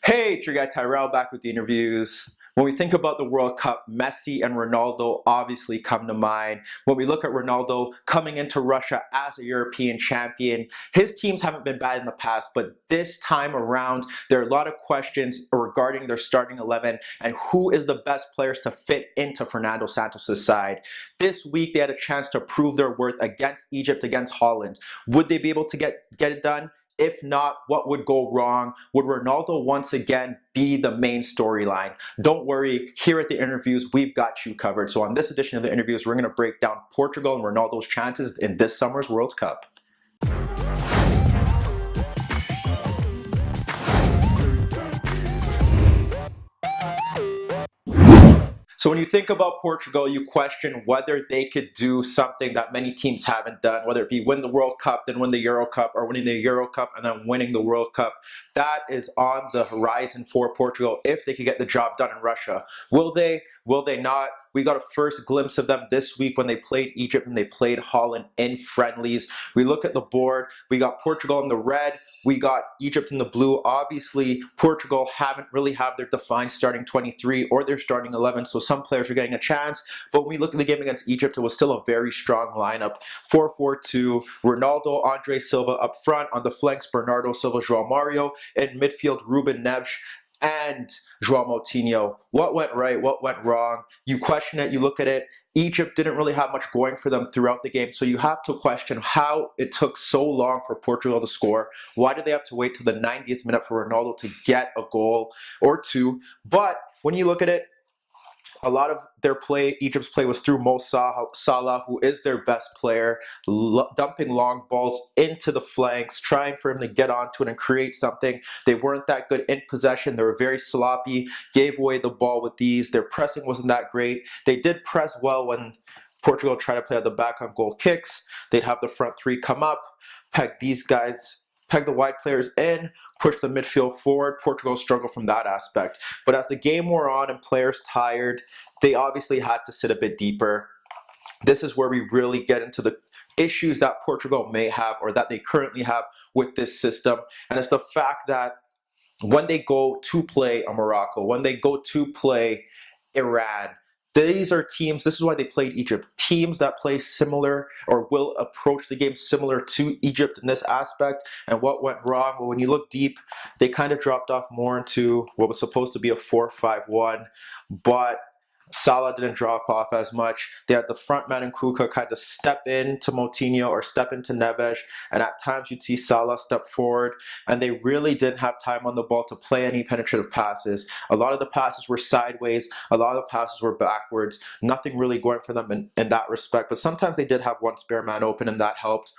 Hey, it's your guy Tyrrell back with the interviews. When we think about the World Cup, Messi and Ronaldo obviously come to mind. When we look at Ronaldo coming into Russia as a European champion, his teams haven't been bad in the past, but this time around, there are a lot of questions regarding their starting 11 and who is the best players to fit into Fernando Santos' side. This week, they had a chance to prove their worth against Egypt, against Holland. Would they be able to get it done? If not, what would go wrong? Would Ronaldo once again be the main storyline? Don't worry, here at the interviews, we've got you covered. So on this edition of the interviews, we're going to break down Portugal and Ronaldo's chances in this summer's World Cup. So when you think about Portugal, you question whether they could do something that many teams haven't done, whether it be win the World Cup, then win the Euro Cup, or winning the Euro Cup and then winning the World Cup. That is on the horizon for Portugal if they could get the job done in Russia. Will they? Will they not? We got a first glimpse of them this week when they played Egypt and they played Holland in friendlies. We look at the board. We got Portugal in the red. We got Egypt in the blue. Obviously, Portugal haven't really have their defined starting 23 or their starting 11, so some players are getting a chance. But when we look at the game against Egypt, it was still a very strong lineup. 4-4-2, Ronaldo, Andre Silva up front. On the flanks, Bernardo Silva, João Mario. In midfield, Ruben Neves and João Moutinho. What went right? What went wrong? You question it, you look at it. Egypt didn't really have much going for them throughout the game, so you have to question how it took so long for Portugal to score. Why did they have to wait till the 90th minute for Ronaldo to get a goal or two? But when you look at it, a lot of their play, Egypt's play, was through Mo Salah, who is their best player, dumping long balls into the flanks, trying for him to get onto it and create something. They weren't that good in possession. They were very sloppy, gave away the ball with these. Their pressing wasn't that great. They did press well when Portugal tried to play at the back on goal kicks. They'd have the front three come up, peg these guys, peg the wide players in, push the midfield forward. Portugal struggled from that aspect. But as the game wore on and players tired, they obviously had to sit a bit deeper. This is where we really get into the issues that Portugal may have or that they currently have with this system. And it's the fact that when they go to play Morocco, when they go to play Iran, these are teams, this is why they played Egypt, teams that play similar or will approach the game similar to Egypt in this aspect. And what went wrong? Well, when you look deep, they kind of dropped off more into what was supposed to be a 4-5-1, but Salah didn't drop off as much. They had the front man and Kuka kind of step into Moutinho or step into Neves, and at times you'd see Salah step forward, and they really didn't have time on the ball to play any penetrative passes. A lot of the passes were sideways, a lot of the passes were backwards, nothing really going for them in that respect, but sometimes they did have one spare man open and that helped.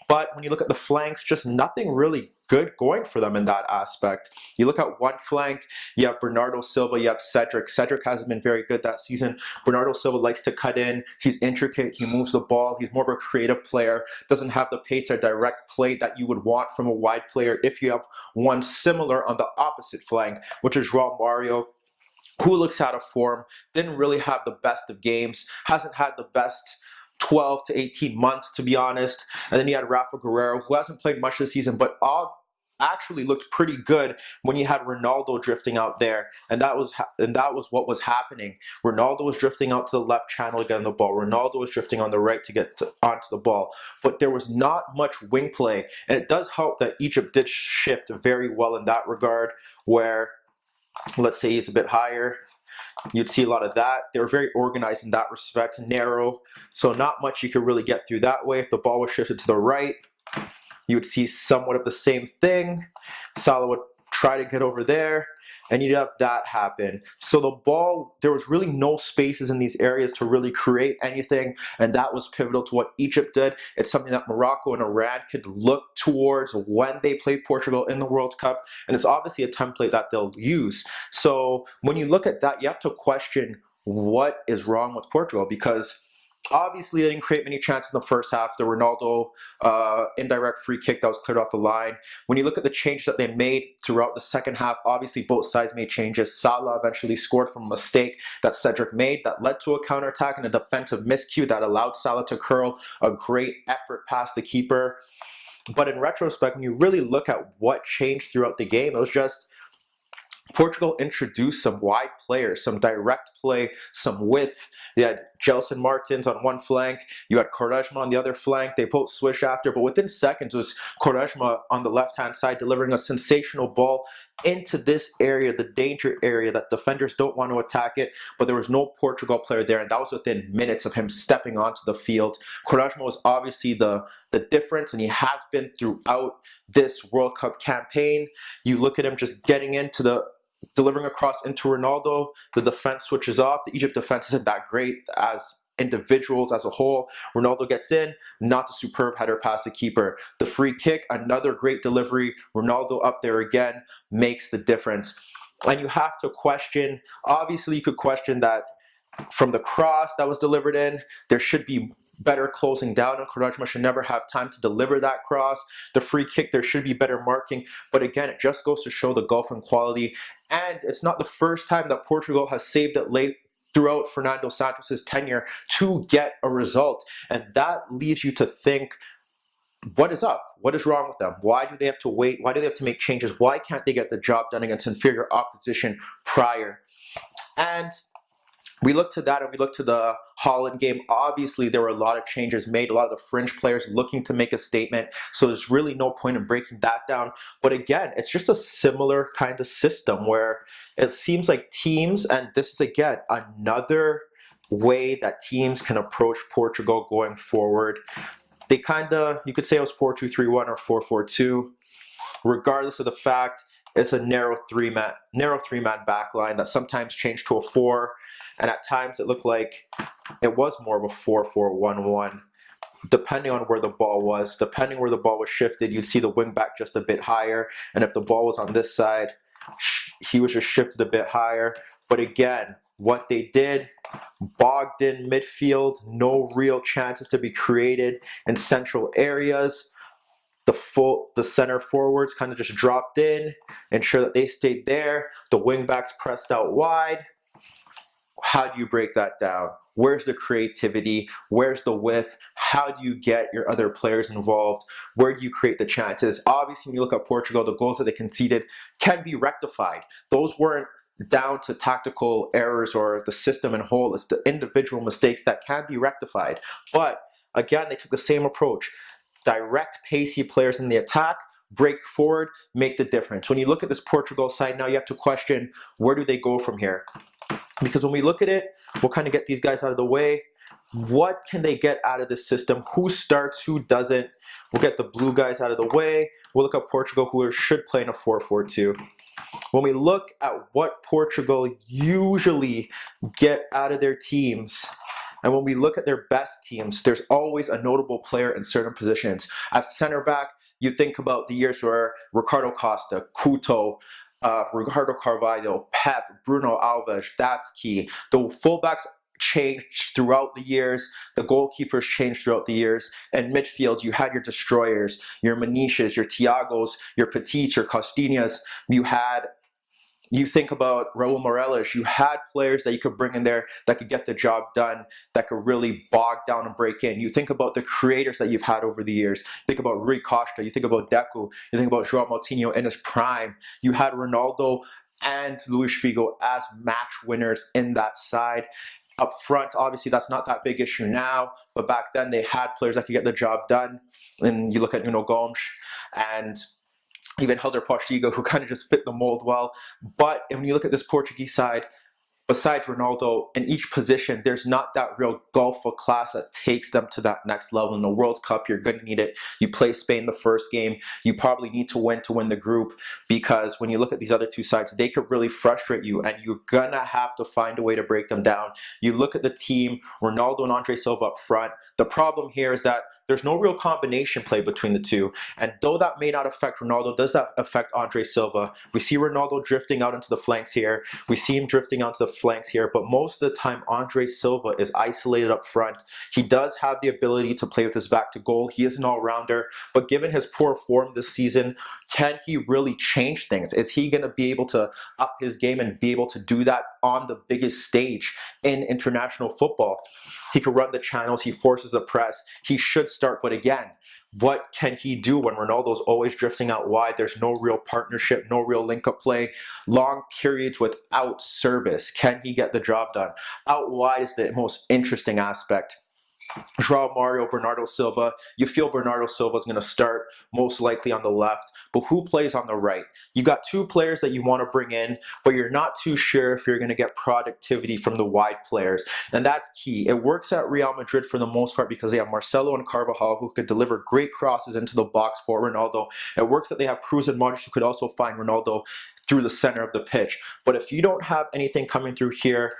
But when you look at the flanks, just nothing really good going for them in that aspect. You look at one flank, you have Bernardo Silva, you have Cedric. Cedric hasn't been very good that season. Bernardo Silva likes to cut in. He's intricate. He moves the ball. He's more of a creative player. Doesn't have the pace or direct play that you would want from a wide player if you have one similar on the opposite flank, which is João Mario, who looks out of form, didn't really have the best of games, hasn't had the best 12 to 18 months, to be honest. And then you had Rafa Guerreiro, who hasn't played much this season, but actually looked pretty good when you had Ronaldo drifting out there, and that was what was happening. Ronaldo was drifting out to the left channel to get on the ball. Ronaldo was drifting on the right to get onto the ball, but there was not much wing play, and it does help that Egypt did shift very well in that regard, where let's say he's a bit higher. You'd see a lot of that. They were very organized in that respect, narrow, so not much you could really get through that way. If the ball was shifted to the right, you would see somewhat of the same thing. Salah would try to get over there, and you'd have that happen. So the ball, there was really no spaces in these areas to really create anything, and that was pivotal to what Egypt did. It's something that Morocco and Iran could look towards when they play Portugal in the World Cup, and it's obviously a template that they'll use. So when you look at that, you have to question what is wrong with Portugal, because obviously, they didn't create many chances in the first half. The Ronaldo indirect free kick that was cleared off the line. When you look at the changes that they made throughout the second half, obviously both sides made changes. Salah eventually scored from a mistake that Cedric made that led to a counterattack and a defensive miscue that allowed Salah to curl a great effort past the keeper. But in retrospect, when you really look at what changed throughout the game, it was just Portugal introduced some wide players, some direct play, some width. They had Gelson Martins on one flank. You had Quaresma on the other flank. They both switched after, but within seconds was Quaresma on the left-hand side delivering a sensational ball into this area, the danger area that defenders don't want to attack it, but there was no Portugal player there, and that was within minutes of him stepping onto the field. Quaresma was obviously the difference, and he has been throughout this World Cup campaign. You look at him just getting into delivering across into Ronaldo, the defense switches off. The Egypt defense isn't that great as individuals as a whole. Ronaldo gets in, not a superb header past the keeper. The free kick, another great delivery. Ronaldo up there again, makes the difference. And you have to question, obviously you could question that from the cross that was delivered in, there should be better closing down, and Quaresma should never have time to deliver that cross. The free kick, there should be better marking, but again, it just goes to show the gulf in quality, and it's not the first time that Portugal has saved it late throughout Fernando Santos' tenure to get a result, and that leaves you to think, what is up? What is wrong with them? Why do they have to wait? Why do they have to make changes? Why can't they get the job done against inferior opposition prior? And we look to that, and we look to the Holland game. Obviously, there were a lot of changes made, a lot of the fringe players looking to make a statement, so there's really no point in breaking that down. But again, it's just a similar kind of system where it seems like teams, and this is again another way that teams can approach Portugal going forward. They kind of, you could say it was 4-2-3-1 or 4-4-2, regardless of the fact it's a narrow three-man back line that sometimes changed to a 4, and at times it looked like it was more of a 4-4-1-1, depending on where the ball was. Depending where the ball was shifted, you'd see the wing back just a bit higher, and if the ball was on this side, he was just shifted a bit higher. But again, what they did, bogged in midfield, no real chances to be created in central areas. The center forwards kind of just dropped in, ensure that they stayed there. The wing backs pressed out wide. How do you break that down? Where's the creativity? Where's the width? How do you get your other players involved? Where do you create the chances? Obviously, when you look at Portugal, the goals that they conceded can be rectified. Those weren't down to tactical errors or the system in whole. It's the individual mistakes that can be rectified. But again, they took the same approach. Direct, pacey players in the attack, break forward, make the difference. When you look at this Portugal side now, you have to question, where do they go from here? Because when we look at it, we'll kind of get these guys out of the way. What can they get out of this system? Who starts, who doesn't? We'll get the blue guys out of the way. We'll look at Portugal, who should play in a 4-4-2. When we look at what Portugal usually get out of their teams, and when we look at their best teams, there's always a notable player in certain positions. At center back, you think about the years where Ricardo Costa, Couto, Ricardo Carvalho, Pep, Bruno Alves, that's key. The fullbacks changed throughout the years. The goalkeepers changed throughout the years. And midfield, you had your destroyers, your Maniches, your Thiagos, your Petits, your Costinhas. You think about Raul Morelos, you had players that you could bring in there that could get the job done, that could really bog down and break in. You think about the creators that you've had over the years. Think about Rui Costa, you think about Deco, you think about João Moutinho in his prime. You had Ronaldo and Luis Figo as match winners in that side. Up front, obviously that's not that big issue now, but back then they had players that could get the job done. And you look at Nuno Gomes and even Helder Postigo, who kind of just fit the mold well. But when you look at this Portuguese side, besides Ronaldo, in each position, there's not that real gulf of class that takes them to that next level. In the World Cup, you're going to need it. You play Spain the first game. You probably need to win the group, because when you look at these other two sides, they could really frustrate you, and you're going to have to find a way to break them down. You look at the team, Ronaldo and Andre Silva up front. The problem here is that there's no real combination play between the two. And though that may not affect Ronaldo, does that affect Andre Silva? We see Ronaldo drifting out into the flanks here. We see him drifting onto the flanks here, but most of the time Andre Silva is isolated up front. He does have the ability to play with his back to goal. He is an all-rounder, but given his poor form this season, can he really change things? Is he going to be able to up his game and be able to do that on the biggest stage in international football? He can run the channels, he forces the press, he should start, but again, What can he do when Ronaldo's always drifting out wide? There's no real partnership, no real link-up play, long periods without service. Can he get the job done? Out wide is the most interesting aspect. João Mario, Bernardo Silva. You feel Bernardo Silva is going to start most likely on the left, but who plays on the right? You got two players that you want to bring in, but you're not too sure if you're going to get productivity from the wide players, and that's key. It works at Real Madrid for the most part because they have Marcelo and Carvajal who could deliver great crosses into the box for Ronaldo. It works that they have Cruz and Modric who could also find Ronaldo through the center of the pitch. But if you don't have anything coming through here,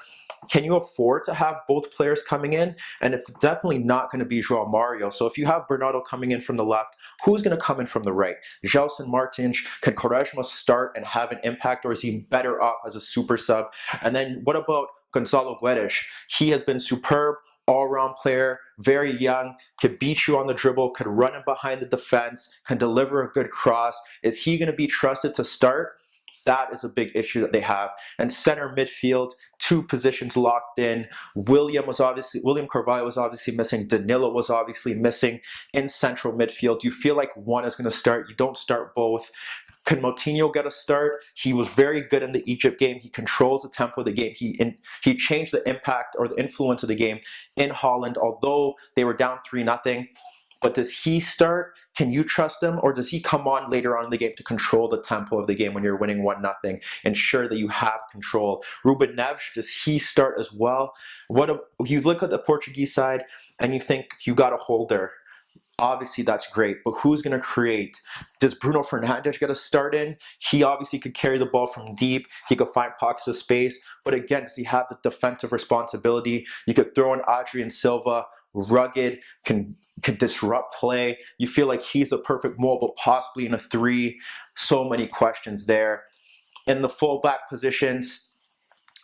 can you afford to have both players coming in? And it's definitely not going to be João Mario. So if you have Bernardo coming in from the left, who's going to come in from the right? Gelson Martins, can Quaresma start and have an impact, or is he better off as a super sub? And then what about Gonzalo Guedes? He has been superb, all-around player, very young, could beat you on the dribble, could run in behind the defense, can deliver a good cross. Is he going to be trusted to start? That is a big issue that they have. And center midfield, two positions locked in. William Carvalho was obviously missing. Danilo was obviously missing in central midfield. You feel like one is going to start. You don't start both. Can Moutinho get a start? He was very good in the Egypt game. He controls the tempo of the game. He changed the impact or the influence of the game in Holland, although they were down 3-0. But does he start? Can you trust him? Or does he come on later on in the game to control the tempo of the game when you're winning 1-0? Ensure that you have control. Ruben Neves, does he start as well? You look at the Portuguese side and you think you got a holder. Obviously, that's great, but who's going to create? Does Bruno Fernandes get a start in? He obviously could carry the ball from deep. He could find pockets of space. But again, does he have the defensive responsibility? You could throw in Adrian Silva, rugged, can disrupt play. You feel like he's the perfect mold, but possibly in a 3. So many questions there. In the fullback positions,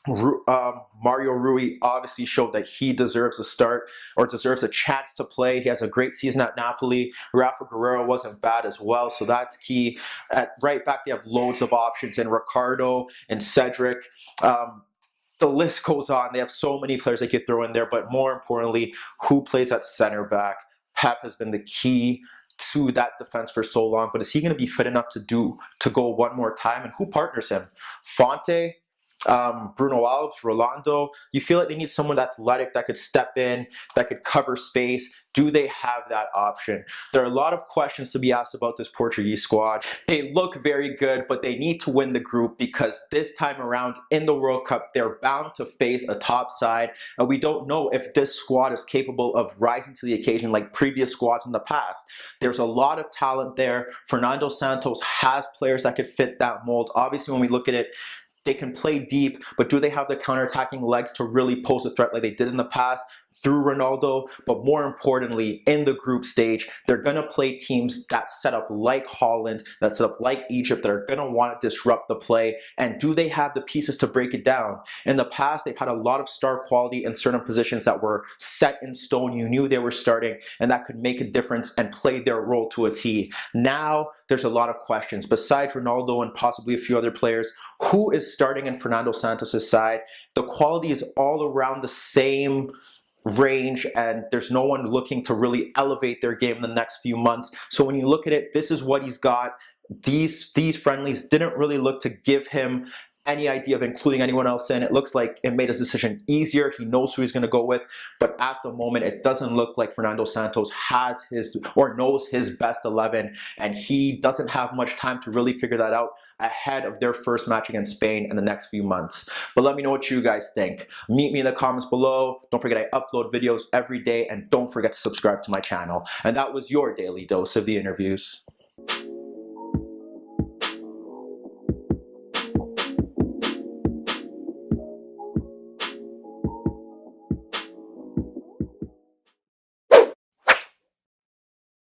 Mario Rui obviously showed that he deserves a start or deserves a chance to play. He has a great season at Napoli. Rafa Guerreiro wasn't bad as well, so that's key. At right back, they have loads of options in Ricardo and Cedric. The list goes on. They have so many players they could throw in there, but more importantly, who plays at center back? Pep has been the key to that defense for so long, but is he going to be fit enough to go one more time? And who partners him? Fonte, Bruno Alves, Rolando. You feel like they need someone athletic that could step in, that could cover space. Do they have that option? There are a lot of questions to be asked about this Portuguese squad. They look very good, but they need to win the group because this time around in the World Cup, they're bound to face a top side, and we don't know if this squad is capable of rising to the occasion like previous squads in the past. There's a lot of talent there. Fernando Santos has players that could fit that mold. Obviously, when we look at it, they can play deep, but do they have the counter-attacking legs to really pose a threat like they did in the past through Ronaldo? But more importantly, in the group stage, they're going to play teams that set up like Holland, that set up like Egypt, that are going to want to disrupt the play. And do they have the pieces to break it down? In the past, they've had a lot of star quality in certain positions that were set in stone. You knew they were starting, and that could make a difference and play their role to a T. Now, there's a lot of questions. Besides Ronaldo and possibly a few other players, who is starting in Fernando Santos' side? The quality is all around the same range, and there's no one looking to really elevate their game in the next few months. So when you look at it, this is what he's got. These friendlies didn't really look to give him any idea of including anyone else in. It looks like it made his decision easier. He knows who he's going to go with, but at the moment, it doesn't look like Fernando Santos has his or knows his best 11, and he doesn't have much time to really figure that out ahead of their first match against Spain in the next few months. But let me know what you guys think. Meet me in the comments below. Don't forget I upload videos every day, and don't forget to subscribe to my channel. And that was your daily dose of the interviews.